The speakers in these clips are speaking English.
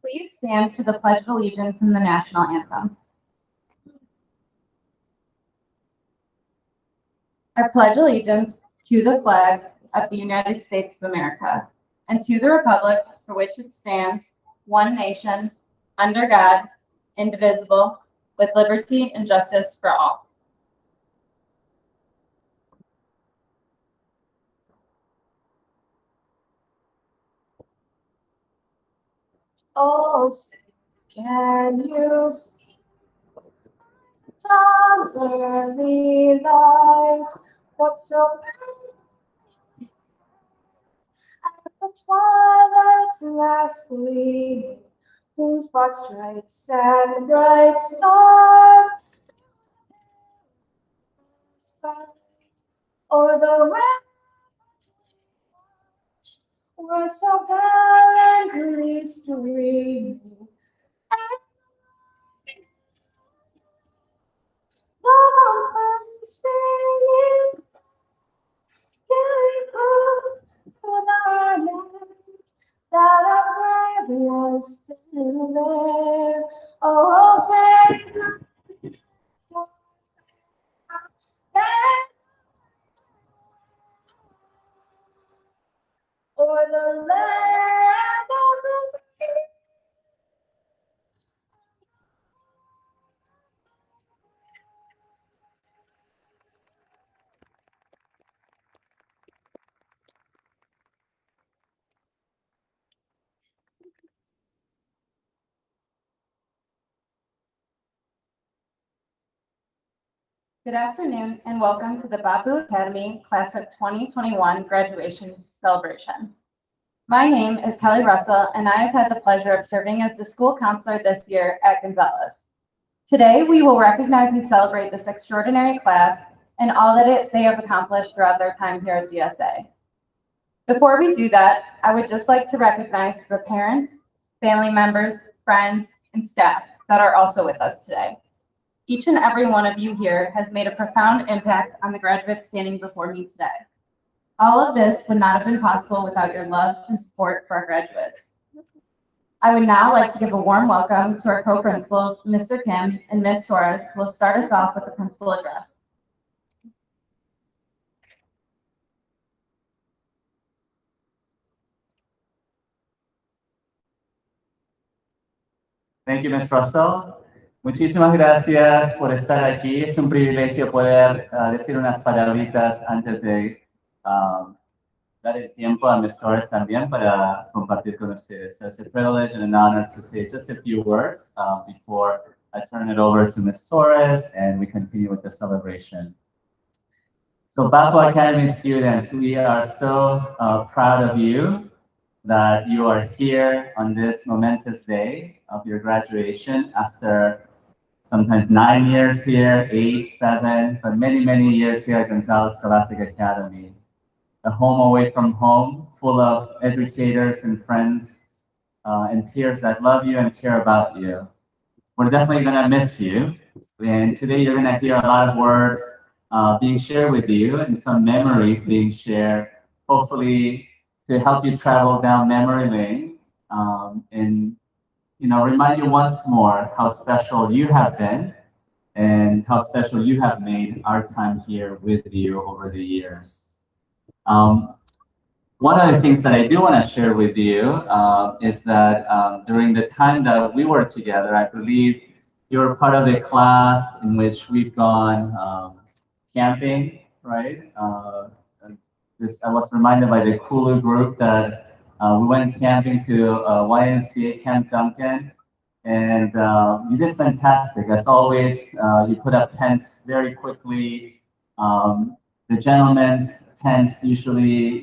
Please stand for the Pledge of Allegiance and the National Anthem. I pledge allegiance to the flag of the United States of America and to the republic for which it stands, one nation, under God, indivisible, with liberty and justice for all. Oh, can you see dawn's early light? What's so bright at the twilight's last gleaming, whose broad stripes and bright stars o'er the ramparts were so gallantly streaming. The mountains springing, giving proof for the land that our flag was still there. Oh, say or the land of the free. Good afternoon and welcome to the Bapu Academy Class of 2021 graduation celebration. My name is Kelly Russell and I have had the pleasure of serving as the school counselor this year at Gunsaulus. Today we will recognize and celebrate this extraordinary class and all that they have accomplished throughout their time here at GSA. Before we do that, I would just like to recognize the parents, family members, friends, and staff that are also with us today. Each and every one of you here has made a profound impact on the graduates standing before me today. All of this would not have been possible without your love and support for our graduates. I would now like to give a warm welcome to our co-principals, Mr. Kim and Ms. Torres, who will start us off with the principal address. Thank you, Ms. Russell. Muchísimas gracias por estar aquí. Es un privilegio poder decir unas palabritas antes de dar el tiempo a Ms. Torres también para compartir con ustedes. It's a privilege and an honor to say just a few words before I turn it over to Ms. Torres and we continue with the celebration. So Bapu Academy students, we are so proud of you that you are here on this momentous day of your graduation after sometimes 9 years here, 8, 7, but many, many years here at Gunsaulus Scholastic Academy. A home away from home, full of educators and friends and peers that love you and care about you. We're definitely gonna miss you. And today you're gonna hear a lot of words being shared with you and some memories being shared, hopefully to help you travel down memory lane and remind you once more how special you have been and how special you have made our time here with you over the years. One of the things that I do want to share with you is that during the time that we were together, I believe you were part of the class in which we've gone camping, right? I was reminded by the Kulu group that we went camping to YMCA Camp Duncan, and you did fantastic. As always, you put up tents very quickly. The gentlemen's tents usually,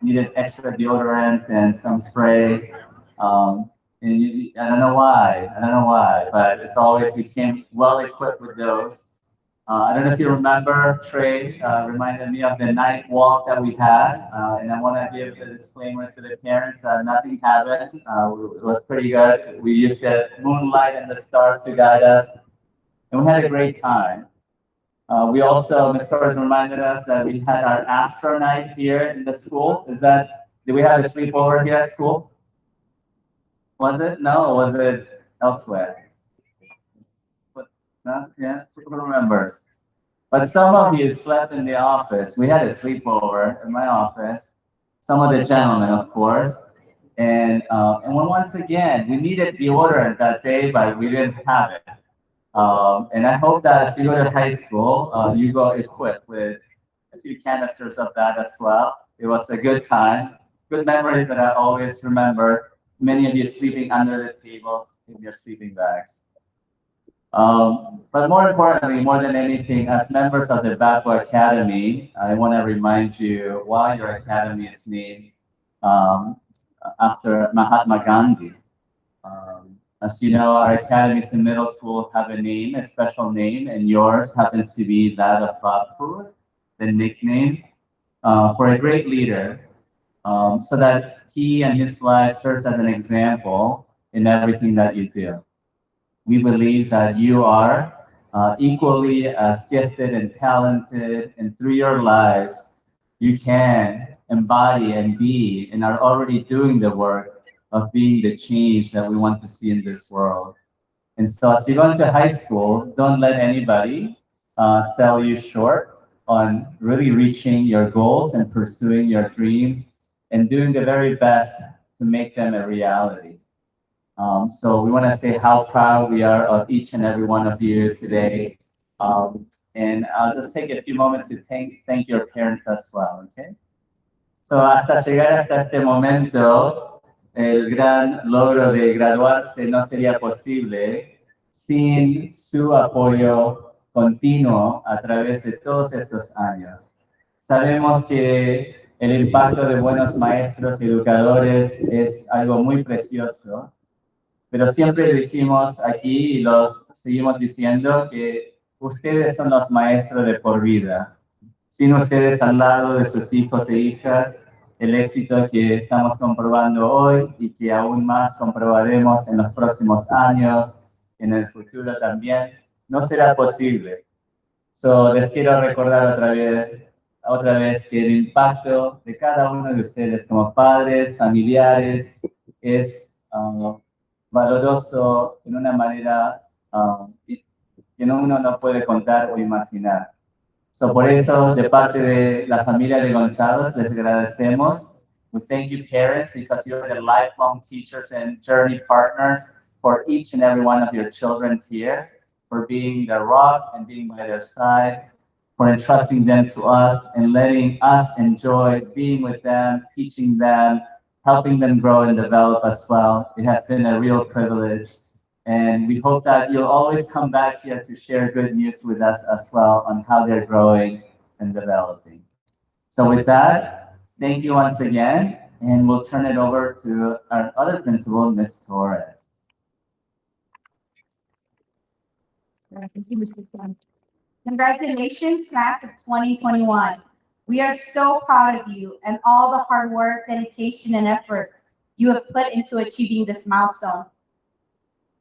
needed extra deodorant and some spray. And I don't know why, but it's always, you came well equipped with those. I don't know if you remember, Trey reminded me of the night walk that we had, and I want to give the disclaimer to the parents that nothing happened. It was pretty good. We used the moonlight and the stars to guide us, and we had a great time. We also, Ms. Torres reminded us that we had our Astro night here in the school. Did we have a sleepover here at school? Was it? No, or was it elsewhere? Yeah, who remembers? But some of you slept in the office. We had a sleepover in my office. Some of the gentlemen, of course. And once again, we needed deodorant that day, but we didn't have it. And I hope that as you go to high school, you go equipped with a few canisters of that as well. It was a good time. Good memories that I always remember. Many of you sleeping under the tables in your sleeping bags. But more importantly, more than anything, as members of the Bapu Academy, I want to remind you why your academy is named after Mahatma Gandhi. As you know, our academies in middle school have a name, a special name, and yours happens to be that of Bapu, the nickname for a great leader, so that he and his life serves as an example in everything that you do. We believe that you are equally as gifted and talented, and through your lives, you can embody and be and are already doing the work of being the change that we want to see in this world. And so as you go into high school, don't let anybody sell you short on really reaching your goals and pursuing your dreams and doing the very best to make them a reality. So we want to say how proud we are of each and every one of you today. And I'll just take a few moments to thank your parents as well, okay? So hasta llegar hasta este momento, el gran logro de graduarse no sería posible sin su apoyo continuo a través de todos estos años. Sabemos que el impacto de buenos maestros y educadores es algo muy precioso. Pero siempre dijimos aquí y los seguimos diciendo que ustedes son los maestros de por vida. Sin ustedes al lado de sus hijos e hijas, el éxito que estamos comprobando hoy y que aún más comprobaremos en los próximos años, en el futuro también, no será posible. So, les quiero recordar otra vez que el impacto de cada uno de ustedes como padres, familiares, es valoroso en una manera que uno no puede contar o imaginar. So, por eso, de parte de la familia de González, les agradecemos. We thank you, parents, because you're the lifelong teachers and journey partners for each and every one of your children here, for being their rock and being by their side, for entrusting them to us and letting us enjoy being with them, teaching them, helping them grow and develop as well. It has been a real privilege. And we hope that you'll always come back here to share good news with us as well on how they're growing and developing. So with that, thank you once again, and we'll turn it over to our other principal, Ms. Torres. Thank you, Mr. Khan. Congratulations, class of 2021. We are so proud of you and all the hard work, dedication, and effort you have put into achieving this milestone.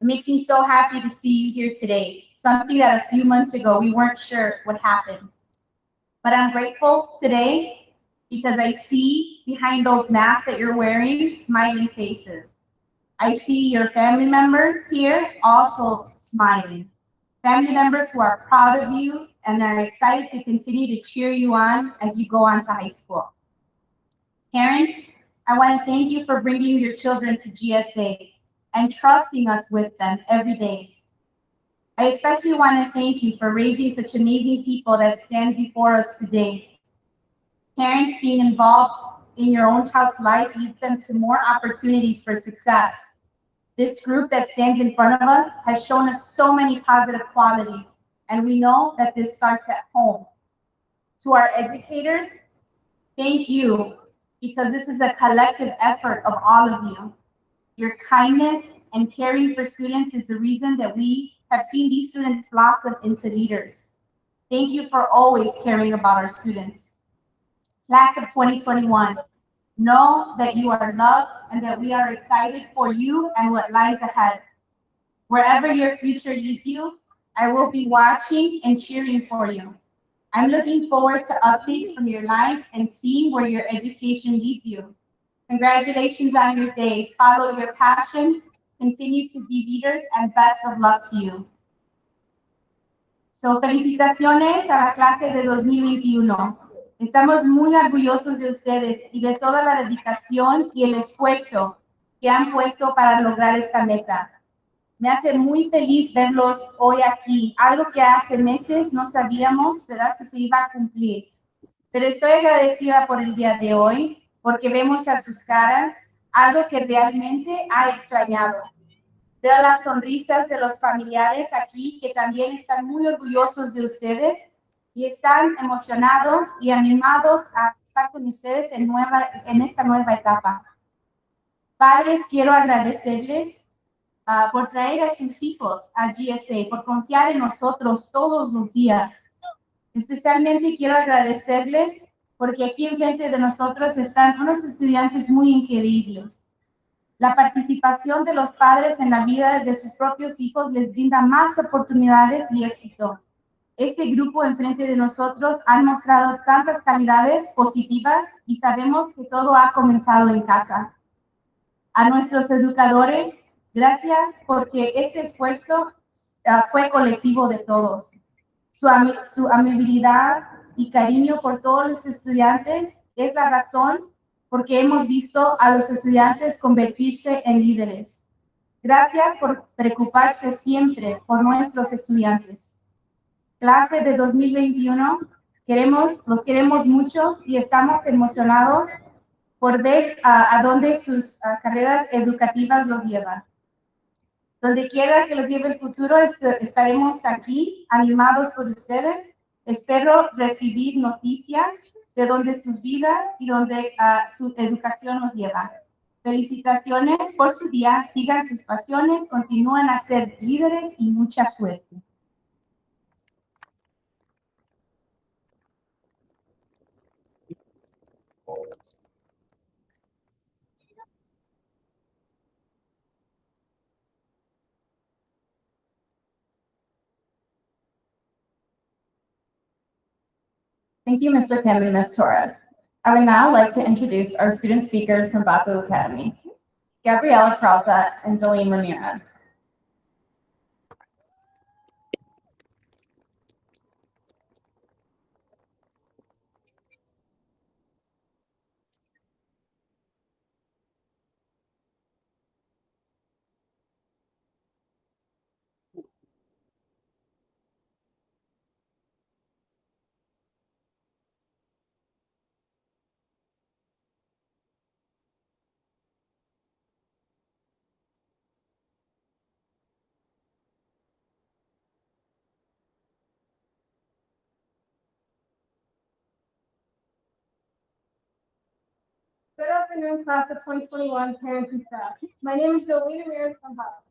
It makes me so happy to see you here today, something that a few months ago we weren't sure would happen. But I'm grateful today because I see behind those masks that you're wearing smiling faces. I see your family members here also smiling. Family members who are proud of you and are excited to continue to cheer you on as you go on to high school. Parents, I want to thank you for bringing your children to GSA and trusting us with them every day. I especially want to thank you for raising such amazing people that stand before us today. Parents being involved in your own child's life leads them to more opportunities for success. This group that stands in front of us has shown us so many positive qualities, and we know that this starts at home. To our educators, thank you, because this is a collective effort of all of you. Your kindness and caring for students is the reason that we have seen these students blossom into leaders. Thank you for always caring about our students. Class of 2021, know that you are loved and that we are excited for you and what lies ahead. Wherever your future leads you, I will be watching and cheering for you. I'm looking forward to updates from your life and seeing where your education leads you. Congratulations on your day. Follow your passions, continue to be leaders, and best of luck to you. So, felicitaciones a la clase de 2021. Estamos muy orgullosos de ustedes y de toda la dedicación y el esfuerzo que han puesto para lograr esta meta. Me hace muy feliz verlos hoy aquí, algo que hace meses no sabíamos, ¿verdad?, si se iba a cumplir. Pero estoy agradecida por el día de hoy, porque vemos a sus caras algo que realmente ha extrañado. Veo las sonrisas de los familiares aquí que también están muy orgullosos de ustedes y están emocionados y animados a estar con ustedes en esta nueva etapa. Padres, quiero agradecerles por traer a sus hijos a GSA, por confiar en nosotros todos los días. Especialmente quiero agradecerles porque aquí enfrente de nosotros están unos estudiantes muy increíbles. La participación de los padres en la vida de sus propios hijos les brinda más oportunidades y éxito. Este grupo enfrente de nosotros ha mostrado tantas calidades positivas y sabemos que todo ha comenzado en casa. A nuestros educadores, gracias porque este esfuerzo fue colectivo de todos. Su amabilidad y cariño por todos los estudiantes es la razón por que hemos visto a los estudiantes convertirse en líderes. Gracias por preocuparse siempre por nuestros estudiantes. Clase de 2021, los queremos mucho y estamos emocionados por ver a dónde sus carreras educativas los llevan. Donde quiera que los lleve el futuro, estaremos aquí, animados por ustedes. Espero recibir noticias de donde sus vidas y donde su educación los lleva. Felicitaciones por su día, sigan sus pasiones, continúen a ser líderes y mucha suerte. Thank you, Mr. Kim and Ms. Torres. I would now like to introduce our student speakers from Bapu Academy, Gabriela Peralta and Jolene Ramirez. Good afternoon, class of 2021, parents and staff. My name is Jolene Ramirez from Bapu.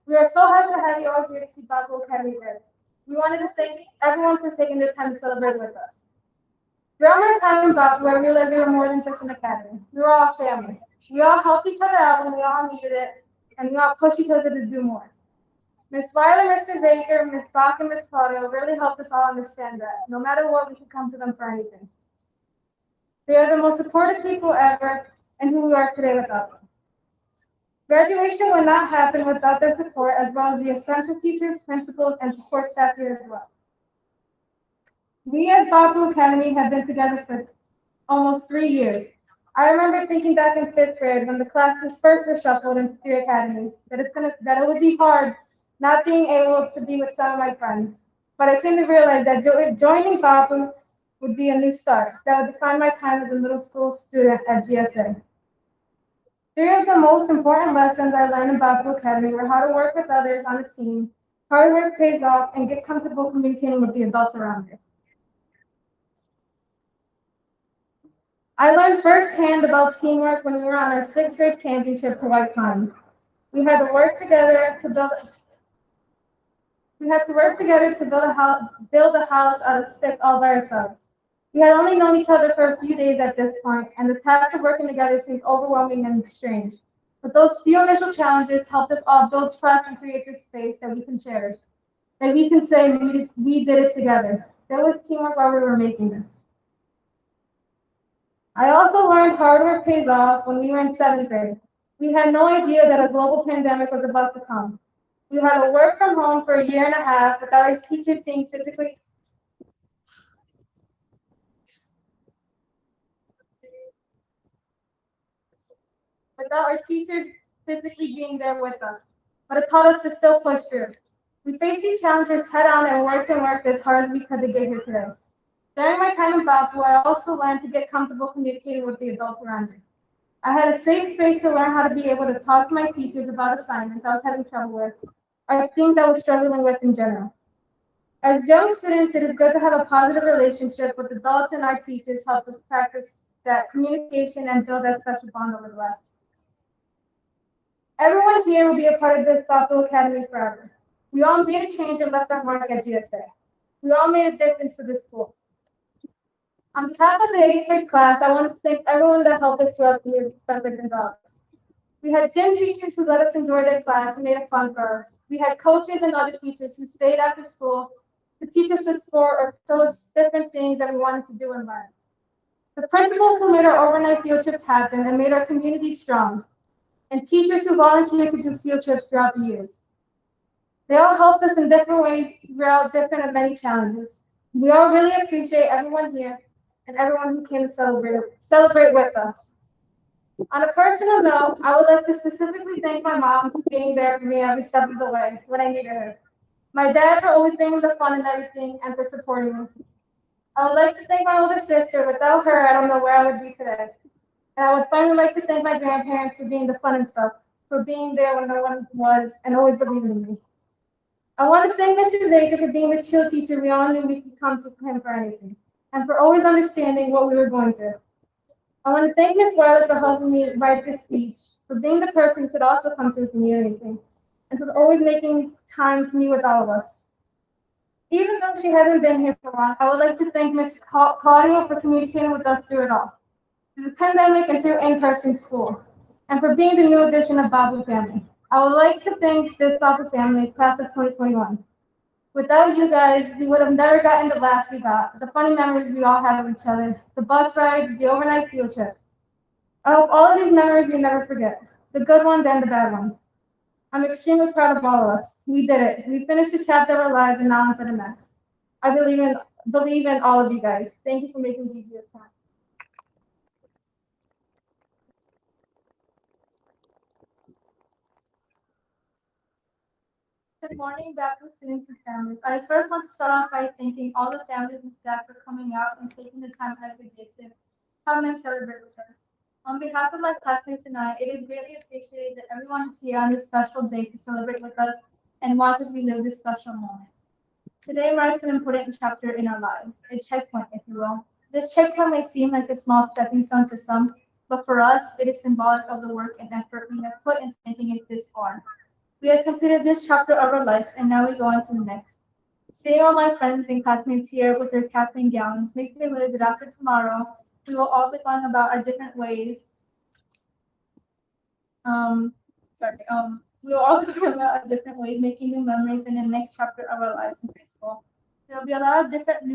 We are so happy to have you all here to see Bapu Academy Day. We wanted to thank everyone for taking the time to celebrate with us. Throughout my time in Bapu, I realized we were more than just an academy. We were all family. We all helped each other out when we all needed it, and we all pushed each other to do more. Ms. Weiler, Mr. Zaker, Ms. Bach, and Ms. Claudio really helped us all understand that no matter what, we could come to them for anything. They are the most supportive people ever, and who we are today without them. Graduation would not happen without their support, as well as the essential teachers, principals, and support staff here as well. We as Bapu Academy have been together for almost 3 years. I remember thinking back in 5th grade when the classes first were shuffled into 3 academies that it would be hard not being able to be with some of my friends. But I came to realize that joining Bapu would be a new start that would define my time as a middle school student at GSA. 3 of the most important lessons I learned in Bapu Academy were how to work with others on a team, hard work pays off, and get comfortable communicating with the adults around you. I learned firsthand about teamwork when we were on our 6th grade camping trip to White Pines. We had to work together to build a house out of sticks all by ourselves. We had only known each other for a few days at this point, and the task of working together seemed overwhelming and strange. But those few initial challenges helped us all build trust and create this space that we can cherish, that we can say we did it together. There was teamwork while we were making this. I also learned hard work pays off when we were in 7th grade. We had no idea that a global pandemic was about to come. We had to work from home for a year and a half without our teachers being physically being there with us, but it taught us to still push through. We faced these challenges head on and worked as hard as we could to get here today. During my time in Bapu, I also learned to get comfortable communicating with the adults around me. I had a safe space to learn how to be able to talk to my teachers about assignments I was having trouble with, or things I was struggling with in general. As young students, it is good to have a positive relationship with adults, and our teachers help us practice that communication and build that special bond over the last weeks. Everyone here will be a part of this Bapu Academy forever. We all made a change and left our mark at GSA. We all made a difference to this school. On behalf of the 8th grade class, I want to thank everyone that helped us throughout the years, especially Gunsaulus. We had gym teachers who let us enjoy their class and made it fun for us. We had coaches and other teachers who stayed after school to teach us the sport or to show us different things that we wanted to do and learn. The principals who made our overnight field trips happen and made our community strong, and teachers who volunteered to do field trips throughout the years. They all helped us in different ways throughout different and many challenges. We all really appreciate everyone here and everyone who came to celebrate with us. On a personal note, I would like to specifically thank my mom for being there for me every step of the way when I needed her. My dad for always bringing the fun and everything and for supporting me. I would like to thank my older sister. Without her, I don't know where I would be today. And I would finally like to thank my grandparents for being the fun and stuff, for being there when no one was and always believing in me. I want to thank Mr. Zaker for being the chill teacher we all knew we could come to him for anything, and for always understanding what we were going through. I want to thank Ms. Weiler for helping me write this speech, for being the person who could also come to me or anything, and for always making time to meet with all of us. Even though she hasn't been here for long, I would like to thank Ms. Claudio for communicating with us through it all, through the pandemic and through in-person school, and for being the new addition of Bapu family. I would like to thank this Bapu family, class of 2021. Without you guys, we would have never gotten the laughs we got, the funny memories we all had of each other, the bus rides, the overnight field trips. I hope all of these memories we never forget, the good ones and the bad ones. I'm extremely proud of all of us. We did it. We finished a chapter of our lives and now on for the next. I believe in all of you guys. Thank you for making these years count. Good morning, Bapu students and families. I first want to start off by thanking all the families and staff for coming out and taking the time out of your day to come and celebrate with us. On behalf of my classmates tonight, it is greatly appreciated that everyone is here on this special day to celebrate with us and watch as we live this special moment. Today marks an important chapter in our lives, a checkpoint, if you will. This checkpoint may seem like a small stepping stone to some, but for us, it is symbolic of the work and effort we have put into making it this far. We have completed this chapter of our life, and now we go on to the next. Seeing all my friends and classmates here with their cap and gowns makes me realize that after tomorrow, we will all be going about our different ways. We will all be going about our different ways, making new memories in the next chapter of our lives in high school. There will be a lot of different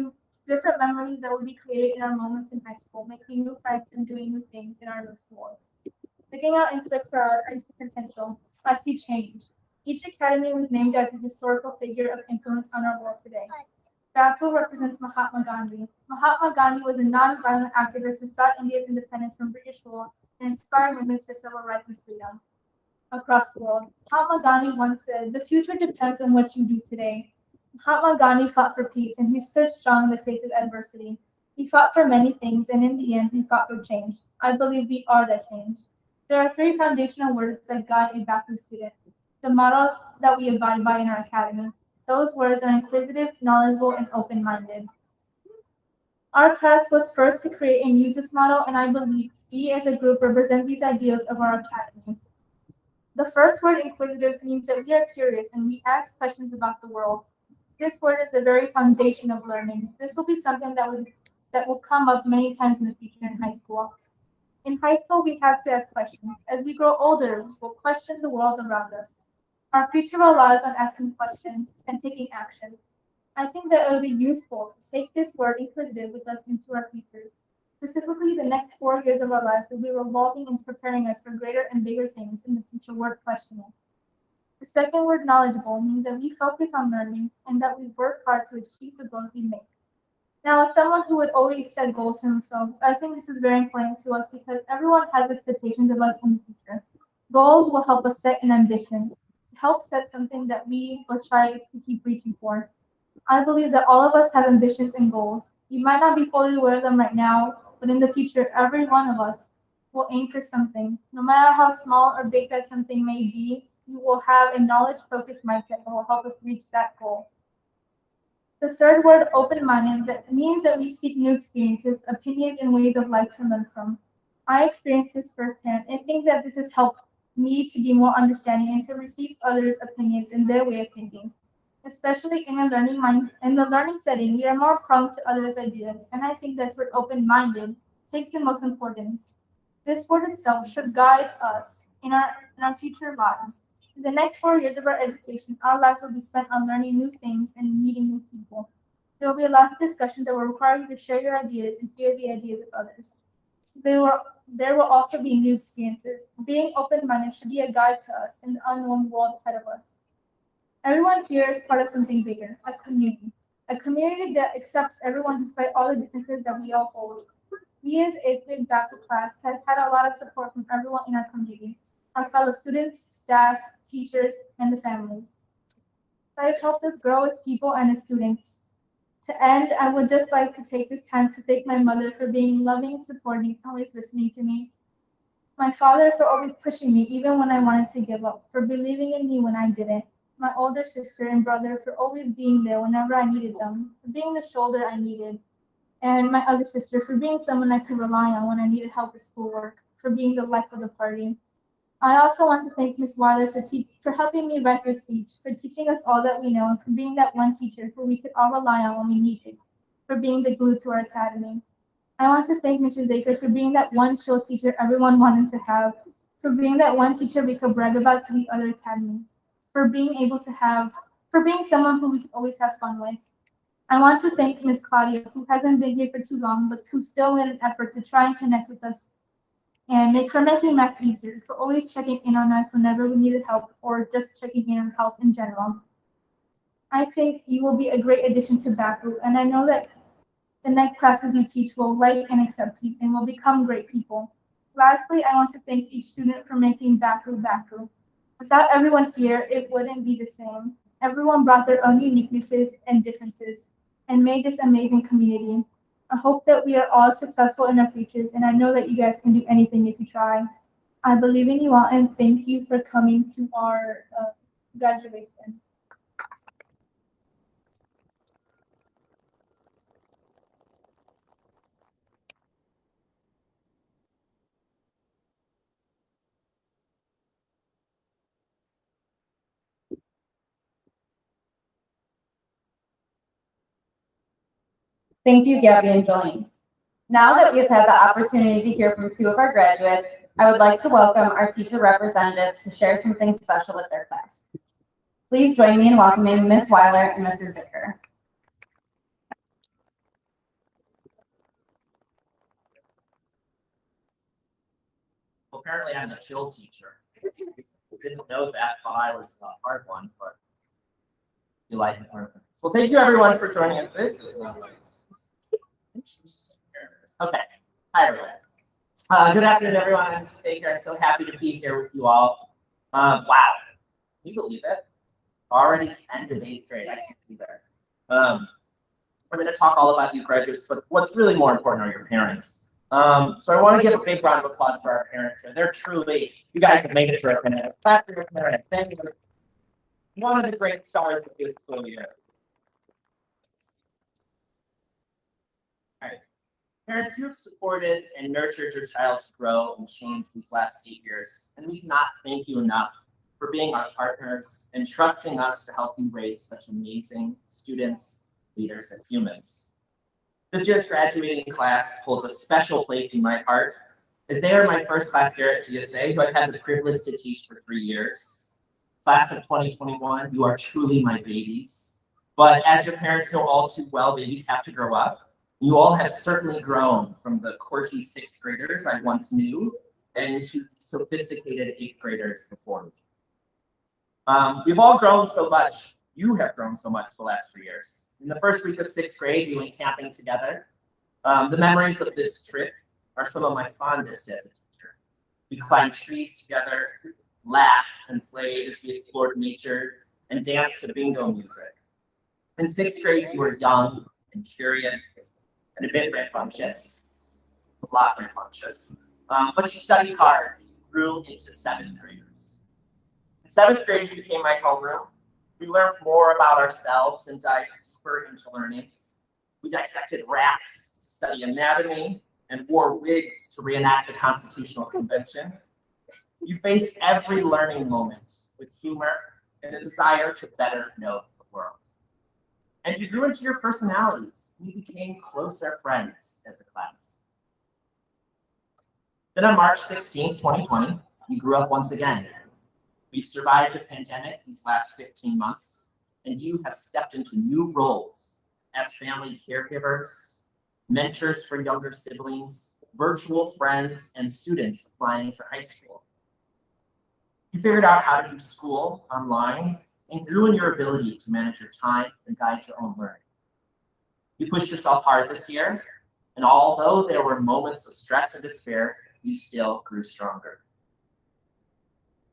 memories that will be created in our moments in high school, making new friends and doing new things in our new schools. Looking out into the crowd, I see potential. I see change. Each academy was named after a historical figure of influence on our world today. Bapu represents Mahatma Gandhi. Mahatma Gandhi was a non-violent activist who sought India's independence from British rule and inspired movements for civil rights and freedom across the world. Mahatma Gandhi once said, "The future depends on what you do today." Mahatma Gandhi fought for peace, and he stood strong in the face of adversity. He fought for many things, and in the end, he fought for change. I believe we are that change. There are three foundational words that guide a Bapu student, the model that we abide by in our academy. Those words are inquisitive, knowledgeable, and open-minded. Our class was first to create and use this model, and I believe we as a group represent these ideals of our academy. The first word, inquisitive, means that we are curious and we ask questions about the world. This word is the very foundation of learning. This will be something that will come up many times in the future in high school. In high school, we have to ask questions. As we grow older, we will question the world around us. Our future relies on asking questions and taking action. I think that it would be useful to take this word inquisitive with us into our futures. Specifically, the next 4 years of our lives will be revolving and preparing us for greater and bigger things in the future worth questioning. The second word, knowledgeable, means that we focus on learning and that we work hard to achieve the goals we make. Now, as someone who would always set goals for themselves, I think this is very important to us because everyone has expectations of us in the future. Goals will help us set an ambition, to help set something that we will try to keep reaching for. I believe that all of us have ambitions and goals. You might not be fully aware of them right now, but in the future, every one of us will aim for something. No matter how small or big that something may be, you will have a knowledge-focused mindset that will help us reach that goal. The third word, open-minded, that means that we seek new experiences, opinions, and ways of life to learn from. I experienced this firsthand and think that this has helped me to be more understanding and to receive others' opinions and their way of thinking. Especially in the learning setting, we are more prone to others' ideas, and I think that's where open-minded takes the most importance. This word itself should guide us in our future lives. In the next 4 years of our education, our lives will be spent on learning new things and meeting new people. There will be a lot of discussions that will require you to share your ideas and hear the ideas of others. There will also be new experiences. Being open-minded should be a guide to us in the unknown world ahead of us. Everyone here is part of something bigger, a community that accepts everyone despite all the differences that we all hold. We as 8th grade Bapu class has had a lot of support from everyone in our community, our fellow students, staff, teachers, and the families. They have helped us grow as people and as students. To end, I would just like to take this time to thank my mother for being loving, supporting, always listening to me. My father for always pushing me even when I wanted to give up, for believing in me when I didn't. My older sister and brother for always being there whenever I needed them, for being the shoulder I needed. And my other sister for being someone I could rely on when I needed help with schoolwork, for being the life of the party. I also want to thank Ms. Weiler for helping me write this speech, for teaching us all that we know, and for being that one teacher who we could all rely on when we needed, for being the glue to our academy. I want to thank Mr. Zaker for being that one chill teacher everyone wanted to have, for being that one teacher we could brag about to the other academies, for being able to have for being someone who we can always have fun with. I want to thank Miss Claudia, who hasn't been here for too long, but who still made an effort to try and connect with us and for making math easier, for always checking in on us whenever we needed help or just checking in on health in general. I think you will be a great addition to Bapu, and I know that the next classes you teach will like and accept you and will become great people. Lastly, I want to thank each student for making Bapu Bapu. Without everyone here, it wouldn't be the same. Everyone brought their own uniquenesses and differences and made this amazing community. I hope that we are all successful in our futures, and I know that you guys can do anything if you try. I believe in you all, and thank you for coming to our graduation. Thank you, Gabby and Jolene. Now that we've had the opportunity to hear from two of our graduates, I would like to welcome our teacher representatives to share something special with their class. Please join me in welcoming Ms. Weiler and Mr. Zicker. Well, apparently I'm a chill teacher. Didn't know that, thought I was the hard one, but you like it. Well, thank you everyone for joining us. This is not nice. Okay, hi everyone. Good afternoon, everyone. I'm Mr. Saker. I'm so happy to be here with you all. Wow, can you believe it? Already the end of 8th grade. I can't be there. I'm going to talk all about you graduates, but what's really more important are your parents. So I want to give a big round of applause for our parents here. They're truly, you guys have made it through it. Clap for your parents. Thank you. One of the great stars of this school year. All right. Parents, you have supported and nurtured your child to grow and change these last 8 years, and we cannot thank you enough for being our partners and trusting us to help you raise such amazing students, leaders, and humans. This year's graduating class holds a special place in my heart, as they are my first class here at GSA, who I've had the privilege to teach for 3 years. Class of 2021, you are truly my babies. But as your parents know all too well, babies have to grow up. You all have certainly grown from the quirky 6th graders I once knew and to sophisticated 8th graders before me. We've all grown so much. You have grown so much the last 3 years. In the first week of 6th grade, we went camping together. The memories of this trip are some of my fondest as a teacher. We climbed trees together, laughed and played as we explored nature, and danced to bingo music. In 6th grade, you were young and curious and a bit rambunctious, a lot rambunctious. But you studied hard. You grew into 7th graders. In 7th grade, you became my homeroom. We learned more about ourselves and dived deeper into learning. We dissected rats to study anatomy and wore wigs to reenact the Constitutional Convention. You faced every learning moment with humor and a desire to better know the world. And you grew into your personalities. We became closer friends as a class. Then on March 16th, 2020, we grew up once again. We've survived a pandemic these last 15 months, and you have stepped into new roles as family caregivers, mentors for younger siblings, virtual friends, and students applying for high school. You figured out how to do school online and grew in your ability to manage your time and guide your own learning. You pushed yourself hard this year, and although there were moments of stress and despair, you still grew stronger.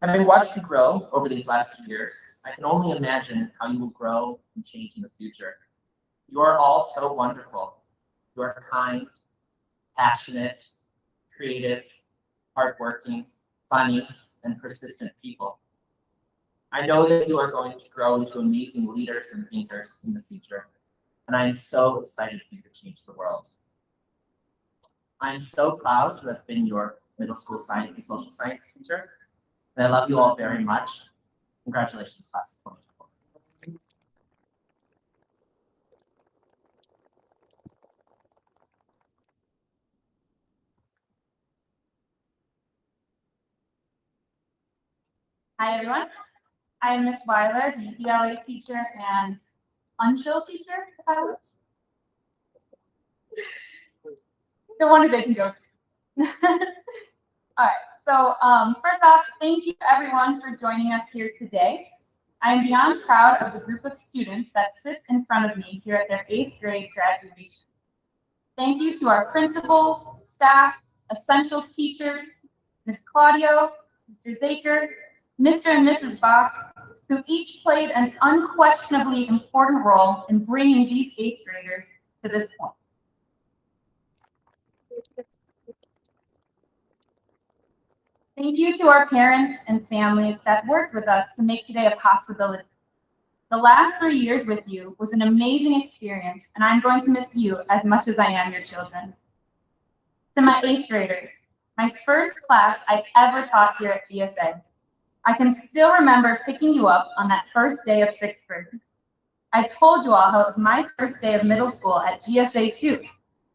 Having watched you grow over these last 2 years, I can only imagine how you will grow and change in the future. You are all so wonderful. You are kind, passionate, creative, hardworking, funny, and persistent people. I know that you are going to grow into amazing leaders and thinkers in the future, and I am so excited for you to change the world. I am so proud to have been your middle school science and social science teacher, and I love you all very much. Congratulations, class of 2024. Hi, everyone. I am Miss Weiler, the ELA teacher and unchill teacher, if I would. The one who they can go to. All right, so first off, thank you everyone for joining us here today. I am beyond proud of the group of students that sits in front of me here at their 8th grade graduation. Thank you to our principals, staff, essentials teachers, Ms. Claudio, Mr. Zaker, Mr. and Mrs. Bach, who each played an unquestionably important role in bringing these 8th graders to this point. Thank you to our parents and families that worked with us to make today a possibility. The last 3 years with you was an amazing experience, and I'm going to miss you as much as I am your children. To my 8th graders, my first class I ever taught here at GSA, I can still remember picking you up on that first day of 6th grade. I told you all how it was my first day of middle school at GSA too,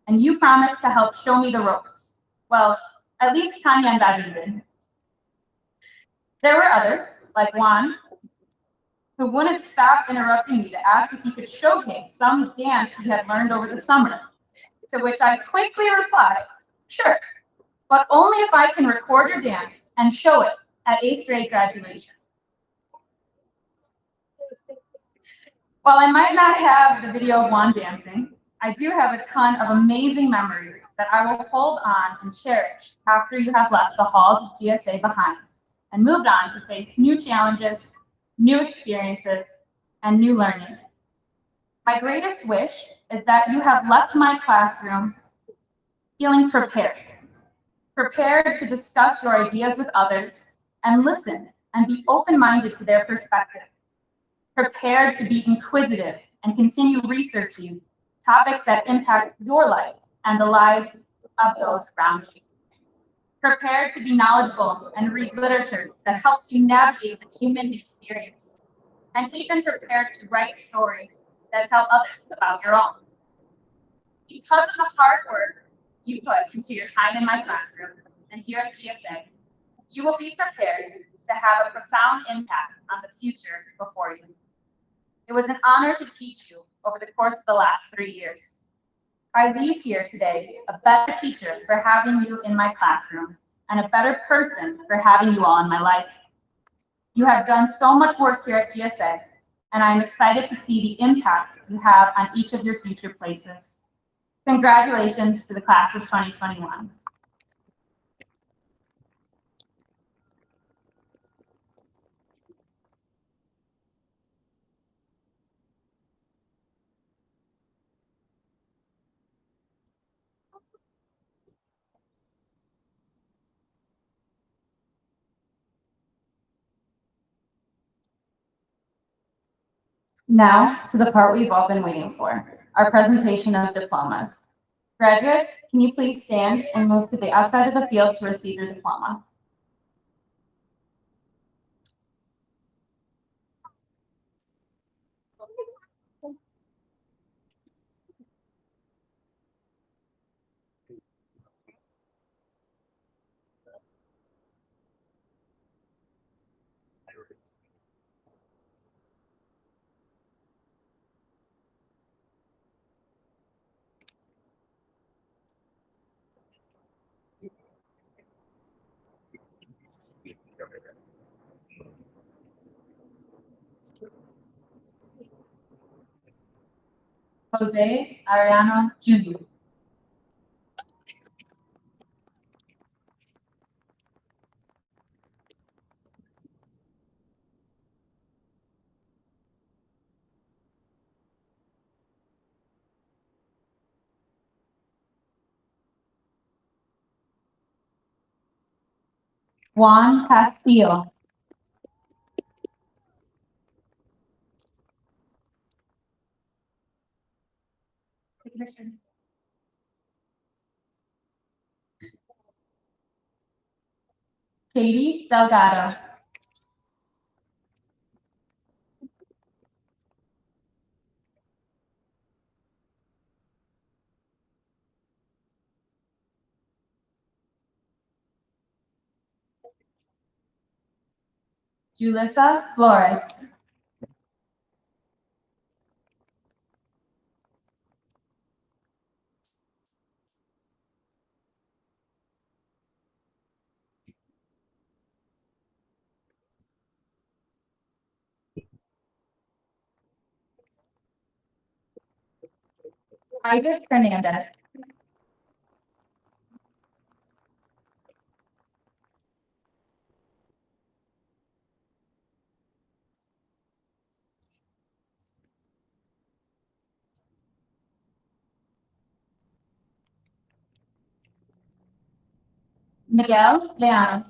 and you promised to help show me the ropes. Well, at least Tanya and David did. There were others, like Juan, who wouldn't stop interrupting me to ask if he could showcase some dance he had learned over the summer, to which I quickly replied, sure, but only if I can record your dance and show it at 8th grade graduation. While I might not have the video of Juan dancing, I do have a ton of amazing memories that I will hold on and cherish after you have left the halls of GSA behind and moved on to face new challenges, new experiences, and new learning. My greatest wish is that you have left my classroom feeling prepared to discuss your ideas with others and listen and be open-minded to their perspective, prepared to be inquisitive and continue researching topics that impact your life and the lives of those around you. Prepared to be knowledgeable and read literature that helps you navigate the human experience, and even prepared to write stories that tell others about your own. Because of the hard work you put into your time in my classroom and here at GSA, you will be prepared to have a profound impact on the future before you. It was an honor to teach you over the course of the last 3 years. I leave here today a better teacher for having you in my classroom and a better person for having you all in my life. You have done so much work here at GSA, and I am excited to see the impact you have on each of your future places. Congratulations to the class of 2021. Now to the part we've all been waiting for, our presentation of diplomas. Graduates, can you please stand and move to the outside of the field to receive your diploma? Jose Ariano Jr. Juan Castillo. Katie Delgado. Julissa Flores. Isaac Fernandez. Miguel Leanos.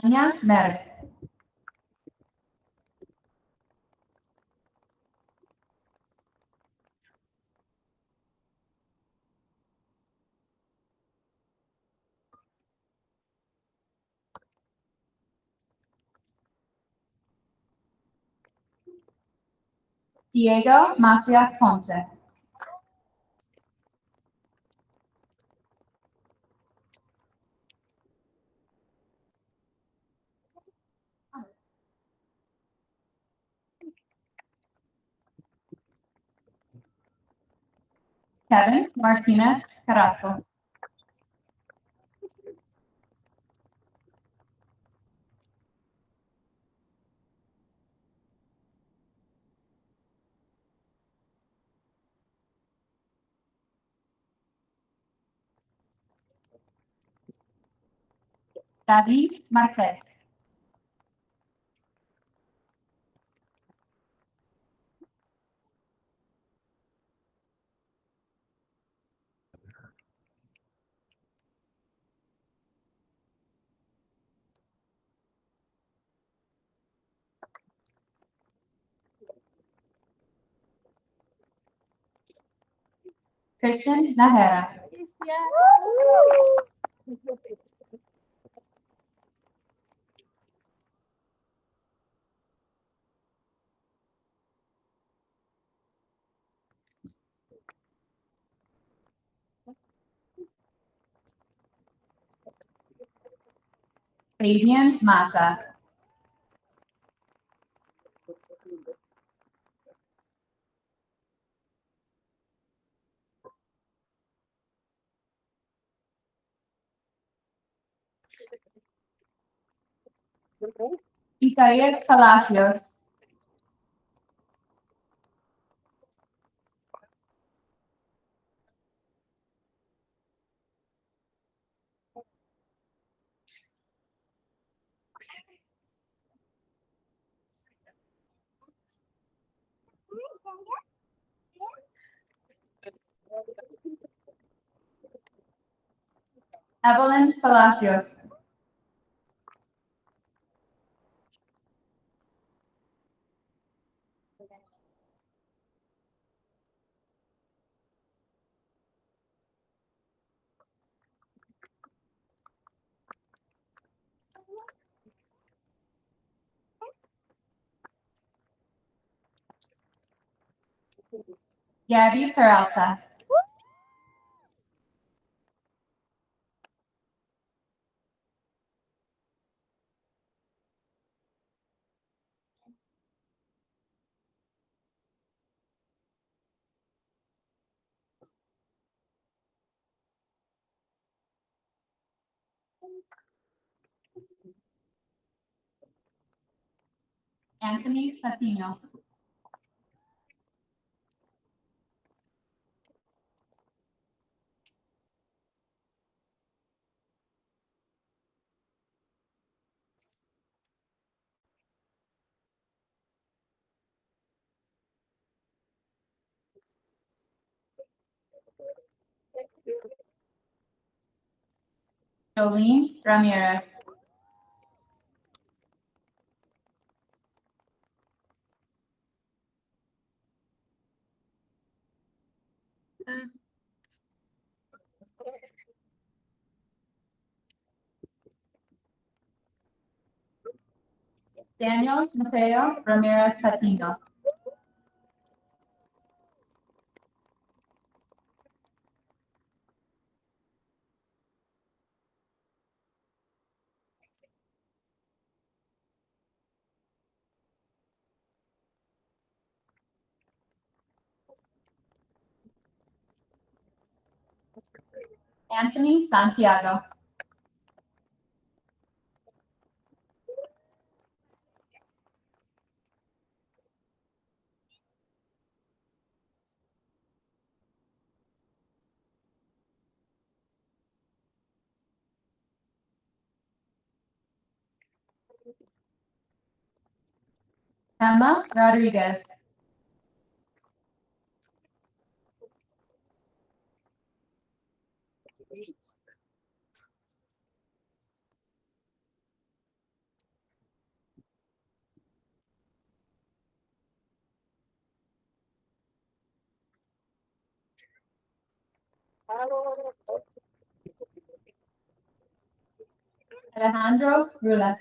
Anya Meres. Diego Macias Ponce. Kevin Martinez Carrasco. David Marquez. Christian Nahera. Fabian Mata. Isaías Palacios. Evelyn Palacios. Gabby Peralta. Anthony Patino. Jolene Ramirez. Daniel Mateo Ramirez Patino. Anthony Santiago. Emma Rodriguez. Alejandro Rulas.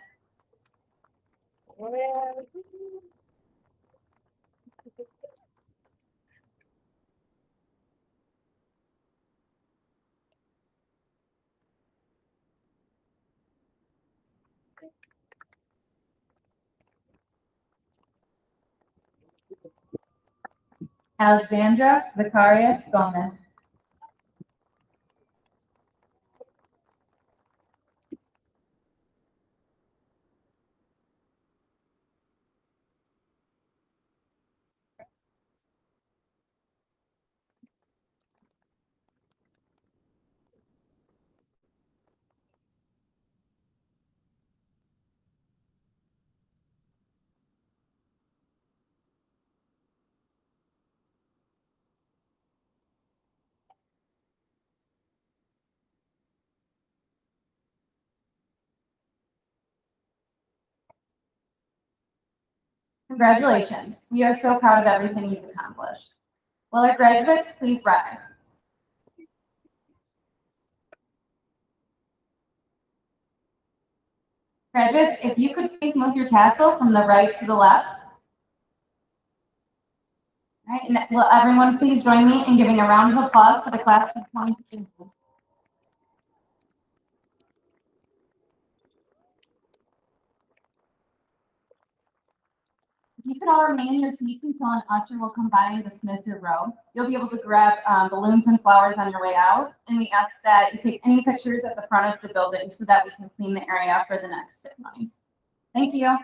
Alexandra Zacharias Gomez. Congratulations. We are so proud of everything you've accomplished. Will our graduates please rise? Graduates, if you could please move your tassel from the right to the left. All right, and will everyone please join me in giving a round of applause for the class of 2022. You can all remain in your seats until an usher will come by and dismiss your row. You'll be able to grab balloons and flowers on your way out, and we ask that you take any pictures at the front of the building so that we can clean the area for the next ceremonies. Thank you.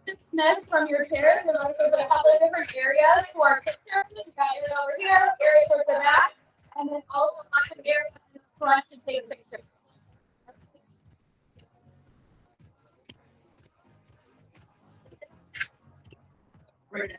Dismissed from your chairs. We're going to go to a couple of different areas for our pictures. We got area over here, area towards the back, and then also lots of areas in the front to take pictures. Right.